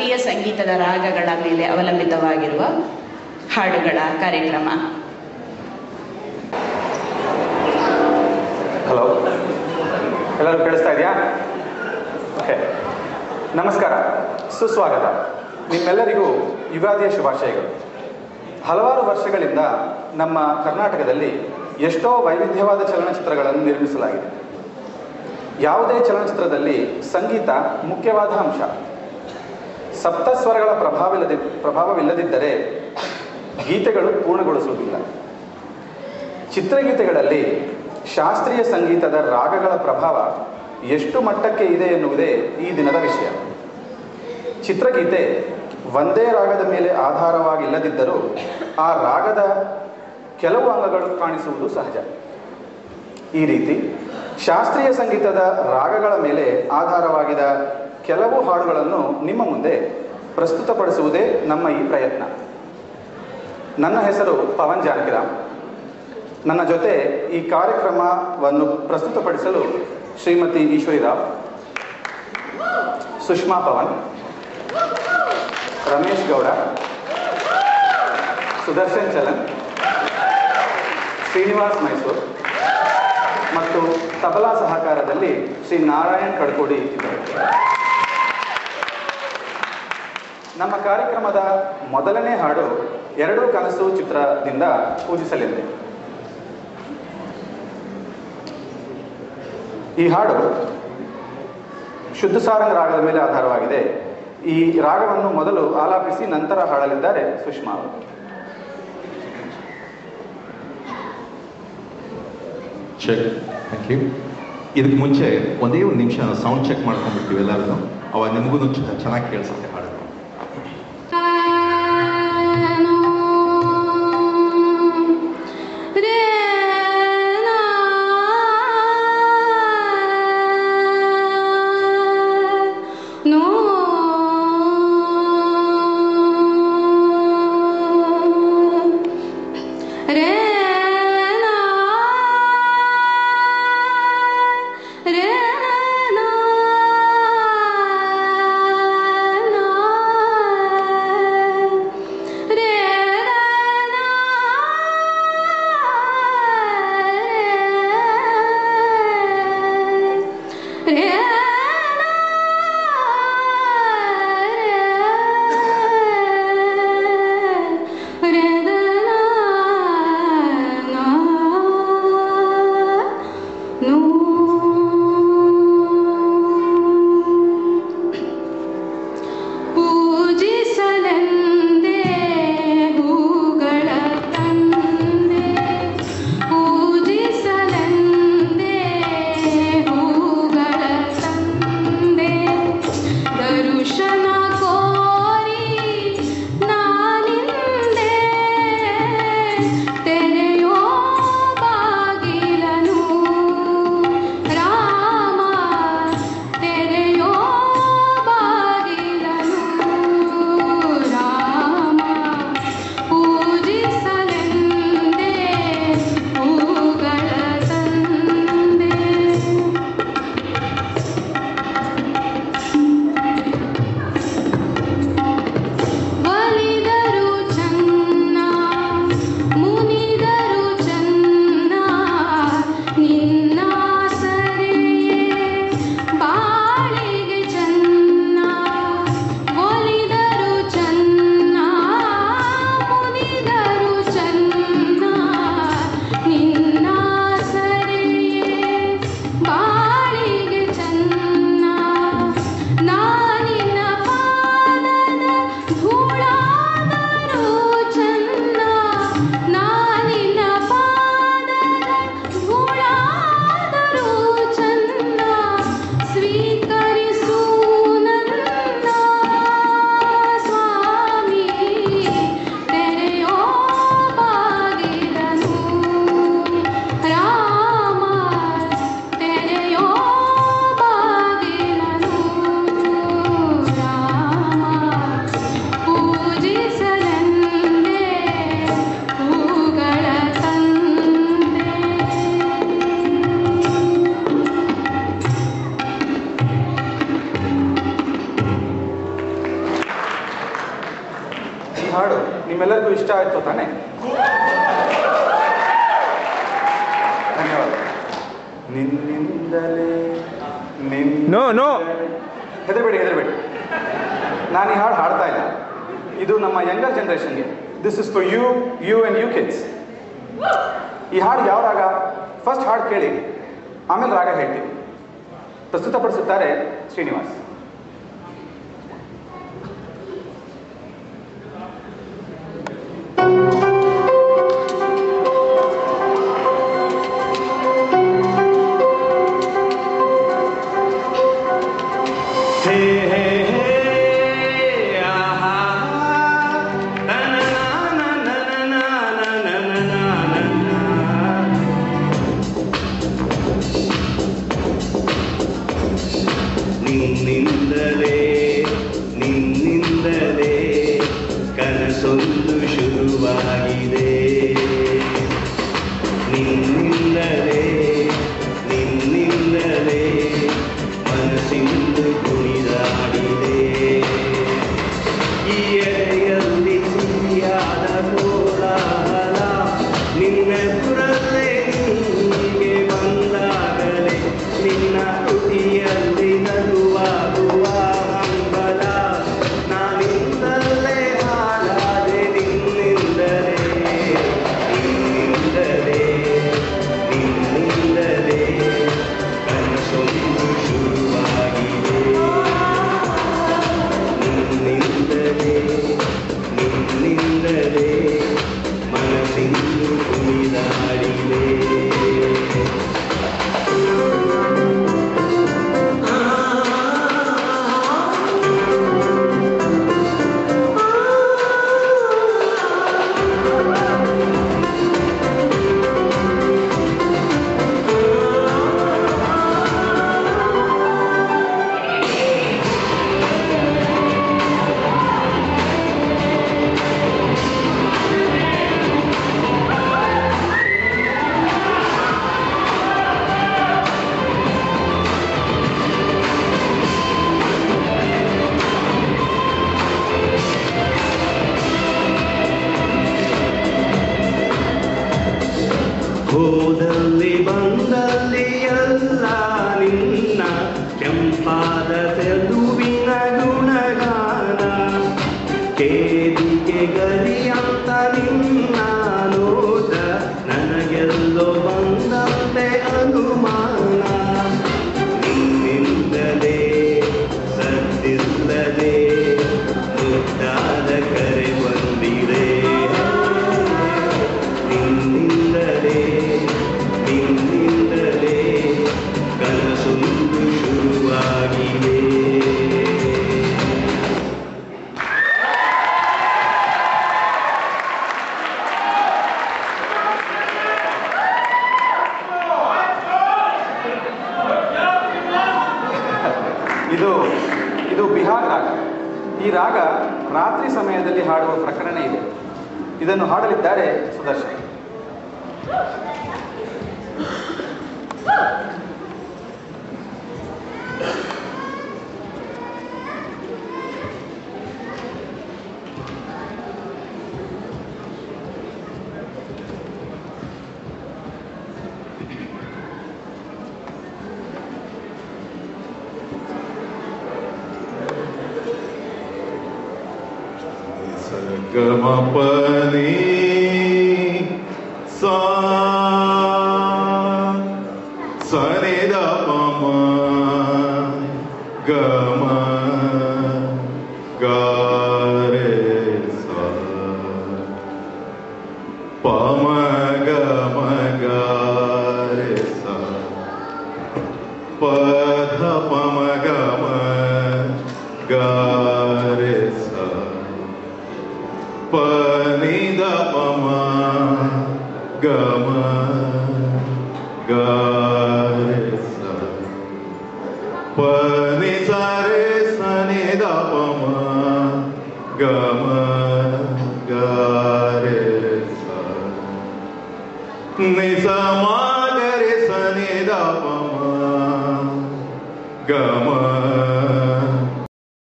ಶಾಸ್ತ್ರೀಯ ಸಂಗೀತದ ರಾಗಗಳ ಮೇಲೆ ಅವಲಂಬಿತವಾಗಿರುವ ಹಾಡುಗಳ ಕಾರ್ಯಕ್ರಮ. ಹಲೋ, ಎಲ್ಲರೂ ಕೇಳಿಸ್ತಾ ಇದೆಯಾ? ಓಕೆ, ನಮಸ್ಕಾರ, ಸುಸ್ವಾಗತ. ನಿಮ್ಮೆಲ್ಲರಿಗೂ ಯುಗಾದಿಯ ಶುಭಾಶಯಗಳು. ಹಲವಾರು ವರ್ಷಗಳಿಂದ ನಮ್ಮ ಕರ್ನಾಟಕದಲ್ಲಿ ಎಷ್ಟೋ ವೈವಿಧ್ಯವಾದ ಚಲನಚಿತ್ರಗಳನ್ನು ನಿರ್ಮಿಸಲಾಗಿದೆ. ಯಾವುದೇ ಚಲನಚಿತ್ರದಲ್ಲಿ ಸಂಗೀತ ಮುಖ್ಯವಾದ ಅಂಶ. ಸಪ್ತಸ್ವರಗಳ ಪ್ರಭಾವವಿಲ್ಲದಿದ್ದರೆ ಗೀತೆಗಳು ಪೂರ್ಣಗೊಳಿಸುವುದಿಲ್ಲ. ಚಿತ್ರಗೀತೆಗಳಲ್ಲಿ ಶಾಸ್ತ್ರೀಯ ಸಂಗೀತದ ರಾಗಗಳ ಪ್ರಭಾವ ಎಷ್ಟು ಮಟ್ಟಕ್ಕೆ ಇದೆ ಎನ್ನುವುದೇ ಈ ದಿನದ ವಿಷಯ. ಚಿತ್ರಗೀತೆ ಒಂದೇ ರಾಗದ ಮೇಲೆ ಆಧಾರವಾಗಿಲ್ಲದಿದ್ದರೂ ಆ ರಾಗದ ಕೆಲವು ಅಂಗಗಳು ಕಾಣಿಸುವುದು ಸಹಜ. ಈ ರೀತಿ ಶಾಸ್ತ್ರೀಯ ಸಂಗೀತದ ರಾಗಗಳ ಮೇಲೆ ಆಧಾರವಾಗಿದ ಕೆಲವು ಹಾಡುಗಳನ್ನು ನಿಮ್ಮ ಮುಂದೆ ಪ್ರಸ್ತುತಪಡಿಸುವುದೇ ನಮ್ಮ ಈ ಪ್ರಯತ್ನ. ನನ್ನ ಹೆಸರು ಪವನ್ ಜಾನಕಿರಾಮ್. ನನ್ನ ಜೊತೆ ಈ ಕಾರ್ಯಕ್ರಮವನ್ನು ಪ್ರಸ್ತುತಪಡಿಸಲು ಶ್ರೀಮತಿ ಈಶ್ವರಿ ರಾವ್, ಸುಷ್ಮಾ ಪವನ್, ರಮೇಶ್ ಗೌಡ, ಸುದರ್ಶನ್ ಚಲನ್, ಶ್ರೀನಿವಾಸ್ ಮೈಸೂರ್ ಮತ್ತು ತಬಲಾ ಸಹಕಾರದಲ್ಲಿ ಶ್ರೀ ನಾರಾಯಣ್ ಕಡ್ಕೋಡಿ ಇದ್ದಾರೆ. ನಮ್ಮ ಕಾರ್ಯಕ್ರಮದ ಮೊದಲನೇ ಹಾಡು ಎರಡೂ ಕನಸು ಚಿತ್ರದಿಂದ ಪೂಜಿಸಲಿದೆ. ಈ ಹಾಡು ಶುದ್ಧ ಸಾರಂಗ್ ರಾಗದ ಮೇಲೆ ಆಧಾರವಾಗಿದೆ. ಈ ರಾಗವನ್ನು ಮೊದಲು ಆಲಾಪಿಸಿ ನಂತರ ಹಾಡಲಿದ್ದಾರೆ ಸುಷ್ಮಾ ಅವರು. ಚೆಕ್. ಥ್ಯಾಂಕ್ ಯು. ಇದಕ್ಕೆ ಮುಂಚೆ ಒಂದೇ ಒಂದು ನಿಮಿಷ ಸೌಂಡ್ ಚೆಕ್ ಮಾಡ್ಕೊಂಡ್ಬಿಡ್ತೀವಿ ಎಲ್ಲರೂ. ಅವಾಗ ನಿಮಗೂ ಚೆನ್ನಾಗಿ ಕೇಳಿಸುತ್ತೆ ಹಾಡು. No. ಹಾಡು ನಿಮ್ಮೆಲ್ಲರಿಗೂ ಇಷ್ಟ ಆಯ್ತು ತಾನೆ? ಧನ್ಯವಾದ. ನಿನ್ನಿಂದಲೇ ಹೆದರಬೇಡಿ ನಾನು ಈ ಹಾಡು ಹಾಡ್ತಾ ಇಲ್ಲ. ಇದು ನಮ್ಮ ಯಂಗರ್ ಜನರೇಷನ್ಗೆ. This is for you and you kids. ಈ ಹಾಡು ಯಾವ ರಾಗ? ಫಸ್ಟ್ ಹಾಡು ಕೇಳಿ, ಆಮೇಲೆ ರಾಗ ಹೇಳ್ತೀವಿ. ಪ್ರಸ್ತುತಪಡಿಸುತ್ತಾರೆ ಶ್ರೀನಿವಾಸ್. ನಿನ್ನಿಂದಲೇ ಕನಸೊಂದು ಶುರುವಾಗಿದೆ. ನಿನ್ನಿಂದಲೇ ಮನಸ್ಸಿಂದು ಕುಣಿದಾಡಿದೆ. ಈ ಎದೆಯಲ್ಲಿ ಸಿಹಿಯಾದ ಕೋಲಾಹಲ ನಿನ್ನೆದುರಲ್ಲೇ ಹೀಗೆ ಬಂದಾಗಲೇ ನಿನ್ನ ತುಟಿಯಲ್ಲಿ ನಗುವಾಗುವ ಹಂಬಲ ನಾನಿಂದಲೇ ಹಾಡಾದೆ. ನಿನ್ನಿಂದಲೇ ಕನಸೊಂದು ಶುರುವಾಗಿದೆ. ನಿನ್ನಿಂದಲೇ ಮನಸ್ಸಿಂದು ಕುಣಿದಾಡಿದೆ. ಹೋದಲ್ಲಿ ಬಂದಲ್ಲಿ ಎಲ್ಲ ನಿನ್ನ ಕೆಂಪಾದ ತೆಲುವಿನ ಗುಣಗಾನ. ಕೇದಿಗೆ ಗರಿಯಂತ ನಿನ್ನ ನೋಟ ನನಗೆಲ್ಲೋ ಬಂದಂತೆ ಅನುಮಾನ. ನಿನ್ನಿಂದಲೇ ಸದ್ದಿಲ್ಲದೆ ಮುದ್ದಾದ ಕರೆ ಬಂದಿದೆ. ನಿನ್ನಿಂದಲೇ ಕನಸೊಂದು ಶುರುವಾಗಿದೆ. ಇದು ಬಿಹಾರ್ ರಾಗ. ಈ ರಾಗ ರಾತ್ರಿ ಸಮಯದಲ್ಲಿ ಹಾಡುವ ಪ್ರಕರಣ ಇದೆ. ಇದನ್ನು ಹಾಡಲಿದ್ದಾರೆ ಸುದರ್ಶನ್. ಗಮಪನಿ ಸನಿದ ಪಮ ಗಮ ಗಾರೆ ಪಮ ಗಮ ಗಾರೆ ಪಧ ಪಮ ಗಮ ಗಾರೆ ಪನಿದ ಪಮ ಗಮ ಗಾರೆ ಪನಿ ಸರೆ ಸನಿದ ಪಮ ಗಮ ಗಾರೆ ನಿಸ ಮಾಗರೆ ಸನಿದ ಪಮ ಗಮ